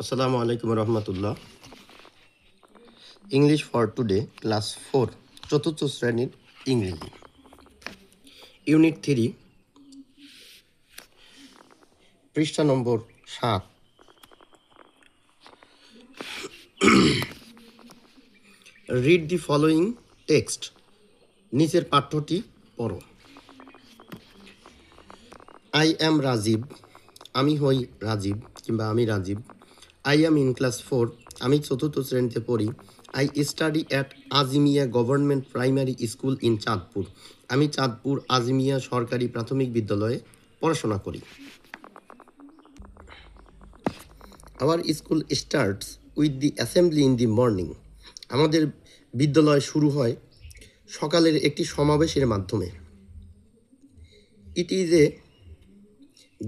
আসসালামু আলাইকুম রহমতুল্লাহ। English for today class 4 চতুর্থ শ্রেণীর ইংরেজি ইউনিট 3 পৃষ্ঠা নম্বর 7। Read the following text. নিচের পাঠ্যটি পড়ো। আই অ্যাম রাজীব, আমি হই রাজীব কিংবা আমি Rajib. I am in class 4, আমি চতুর্থ শ্রেণীতে পড়ি। I study at Azimia government primary school in Chandpur, আমি চাঁদপুর আজিমিয়া সরকারি প্রাথমিক বিদ্যালয়ে পড়াশোনা করি। Our school starts with the assembly in the morning, আমাদের বিদ্যালয় শুরু হয় সকালের একটি সমাবেশের মাধ্যমে। It is a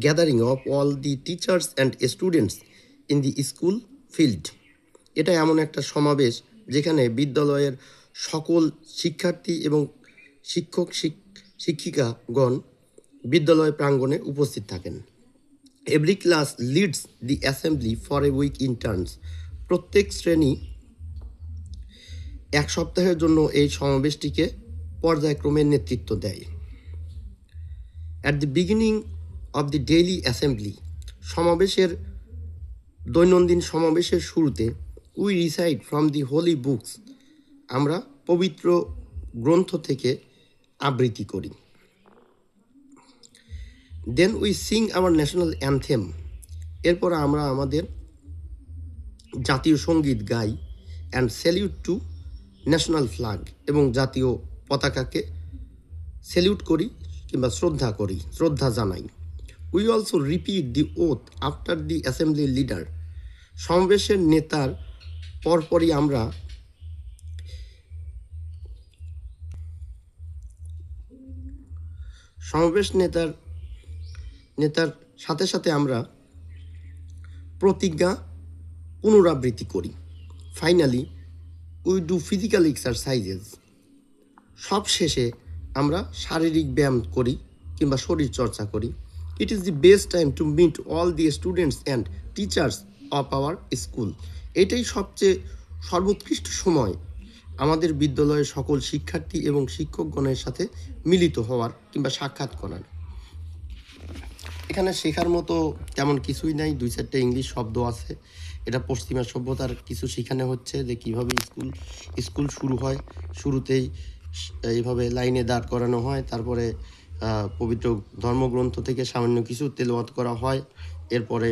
gathering of all the teachers and students in the school field, এটা এমন একটা সমাবেশ যেখানে বিদ্যালয়ের সকল শিক্ষার্থী এবং শিক্ষিকাগণ বিদ্যালয় প্রাঙ্গণে উপস্থিত থাকেন। Every class leads the assembly for a week in turns, প্রত্যেক শ্রেণী এক সপ্তাহের জন্য এই সমাবেশটিকে পর্যায়ক্রমে নেতৃত্ব দেয়। At the beginning of the daily assembly, দৈনন্দিন সমাবেশের শুরুতে we recite from the holy books, আমরা পবিত্র গ্রন্থ থেকে আবৃত্তি করি। Then we sing our national anthem, এরপর আমরা আমাদের জাতীয় সঙ্গীত গাই। And salute to national flag, এবং জাতীয় পতাকাকে স্যালিউট করি কিংবা শ্রদ্ধা জানাই। We also repeat the oath after the assembly leader, সমাবেশের নেতার পরপরই আমরা নেতার সাথে সাথে আমরা প্রতিজ্ঞা পুনরাবৃত্তি করি। Finally we do physical exercises, সব শেষে আমরা শারীরিক ব্যায়াম করি কিংবা শরীর চর্চা করি। It is the best time to meet all the students and teachers of our school, এটাই সবচেয়ে সর্বোৎকৃষ্ট সময় আমাদের বিদ্যালয়ের সকল শিক্ষার্থী এবং শিক্ষকগণের সাথে মিলিত হওয়ার কিংবা সাক্ষাৎ করার। এখানে শেখার মতো তেমন কিছুই নাই, 2-4টা ইংলিশ শব্দ আছে। এটা পশ্চিমা সভ্যতার কিছু শেখানো হচ্ছে যে কীভাবে স্কুল শুরু হয়। শুরুতেই এইভাবে লাইনে দাঁড় করানো হয়, তারপরে পবিত্র ধর্মগ্রন্থ থেকে সামান্য কিছু তেলাওয়াত করা হয়, এরপরে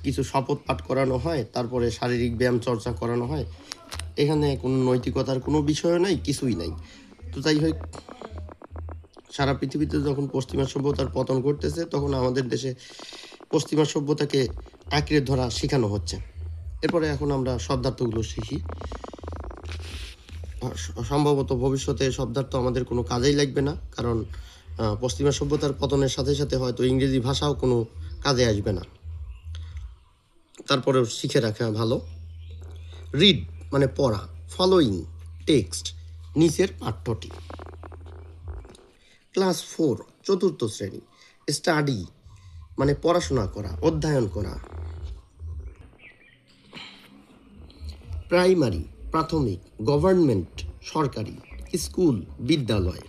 কিছু শপথ পাঠ করানো হয়, তারপরে শারীরিক ব্যায়াম চর্চা করানো হয়। এখানে কোনো নৈতিকতার কোনো বিষয় নাই, কিছুই নাই। তো যাই হোক, সারা পৃথিবীতে যখন পশ্চিমা সভ্যতার পতন ঘটতেছে, তখন আমাদের দেশে পশ্চিমা সভ্যতাকে আঁকড়ে ধরা শেখানো হচ্ছে। এরপরে এখন আমরা শব্দার্থগুলো শিখি। সম্ভবত ভবিষ্যতে শব্দার্থ আমাদের কোনো কাজেই লাগবে না, কারণ পশ্চিমা সভ্যতার পতনের সাথে সাথে হয়তো ইংরেজি ভাষাও কোনো কাজে আসবে না, তারপরেও শিখে রাখা ভালো। রিড মানে পড়া, ফলোয়িং টেক্সট, নিচের পাঠ্যটি। ক্লাস 4 চতুর্থ শ্রেণী। স্টাডি মানে পড়াশোনা করা, অধ্যয়ন করা। প্রাইমারি প্রাথমিক, গভর্নমেন্ট সরকারি, স্কুল বিদ্যালয়।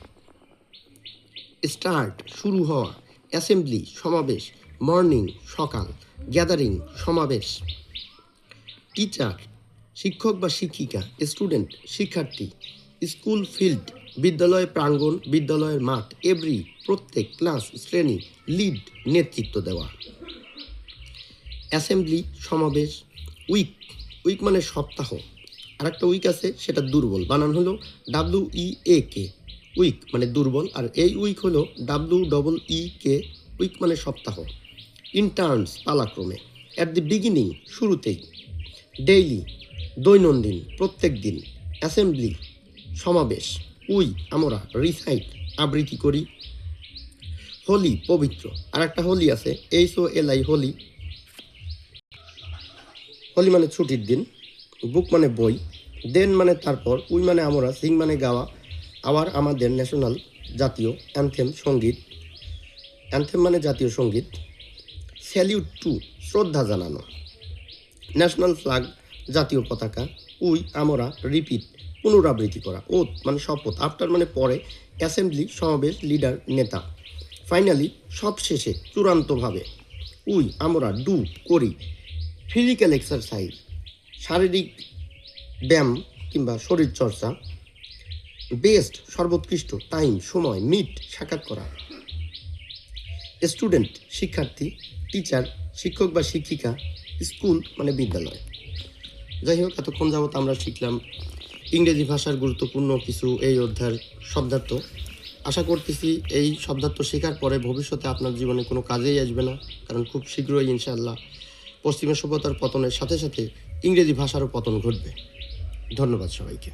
স্টার্ট শুরু হওয়া, অ্যাসেম্বলি সমাবেশ, মর্নিং সকাল, গ্যাদারিং সমাবেশ। টিচার শিক্ষক বা শিক্ষিকা, স্টুডেন্ট শিক্ষার্থী, স্কুল ফিল্ড বিদ্যালয় প্রাঙ্গণ, বিদ্যালয়ের মাঠ, এভরি প্রত্যেক, ক্লাস শ্রেণী, লিড নেতৃত্ব দেওয়া। অ্যাসেম্বলি সমাবেশ। উইক মানে সপ্তাহ, আর একটা উইক আছে সেটা দুর্বল, বানান হলো WEAK, উইক মানে দুর্বল, আর এই উইক হলো WEEK, উইক মানে সপ্তাহ। ইন্টার্নস পালাক্রমে। অ্যাট দি বিগিনিং শুরুতেই। ডেইলি দৈনন্দিন প্রত্যেক দিন। অ্যাসেম্বলি সমাবেশ। উই আমরা, রিসাইট আবৃত্তি করি। হোলি পবিত্র, আর একটা হোলি আছে HOLI হোলি, হোলি মানে ছুটির দিন। বুক মানে বই। দেন মানে তারপর। উই মানে আমরা। সিং মানে গাওয়া। আওয়ার আমাদের। ন্যাশনাল জাতীয়। অ্যানথেম সঙ্গীত, অ্যানথেম মানে জাতীয় সঙ্গীত। স্যালিউট টু শ্রদ্ধা জানানো। ন্যাশনাল ফ্ল্যাগ জাতীয় পতাকা, উই আমরা রিপিট পুনরাবৃত্তি করা, ওথ মানে শপথ, আফটার মানে পরে, অ্যাসেম্বলি সমাবেশ, লিডার নেতা, ফাইনালি সবশেষে চূড়ান্তভাবে, উই আমরা ডু করি, ফিজিক্যাল এক্সারসাইজ শারীরিক ব্যায়াম কিংবা শরীরচর্চা, বেস্ট সর্বোৎকৃষ্ট, টাইম সময়, মিট সাক্ষাৎ করা, স্টুডেন্ট শিক্ষার্থী, টিচার শিক্ষক বা শিক্ষিকা, স্কুল মানে বিদ্যালয়। যাই হোক, এতক্ষণ যাবত আমরা শিখলাম ইংরেজি ভাষার গুরুত্বপূর্ণ কিছু এই অধ্যায়ের শব্দার্থ। আশা করতেছি এই শব্দার্থ শেখার পরে ভবিষ্যতে আপনার জীবনে কোনো কাজেই আসবে না, কারণ খুব শীঘ্রই ইনশাআল্লাহ পশ্চিমা সভ্যতার পতনের সাথে সাথে ইংরেজি ভাষারও পতন ঘটবে। ধন্যবাদ সবাইকে।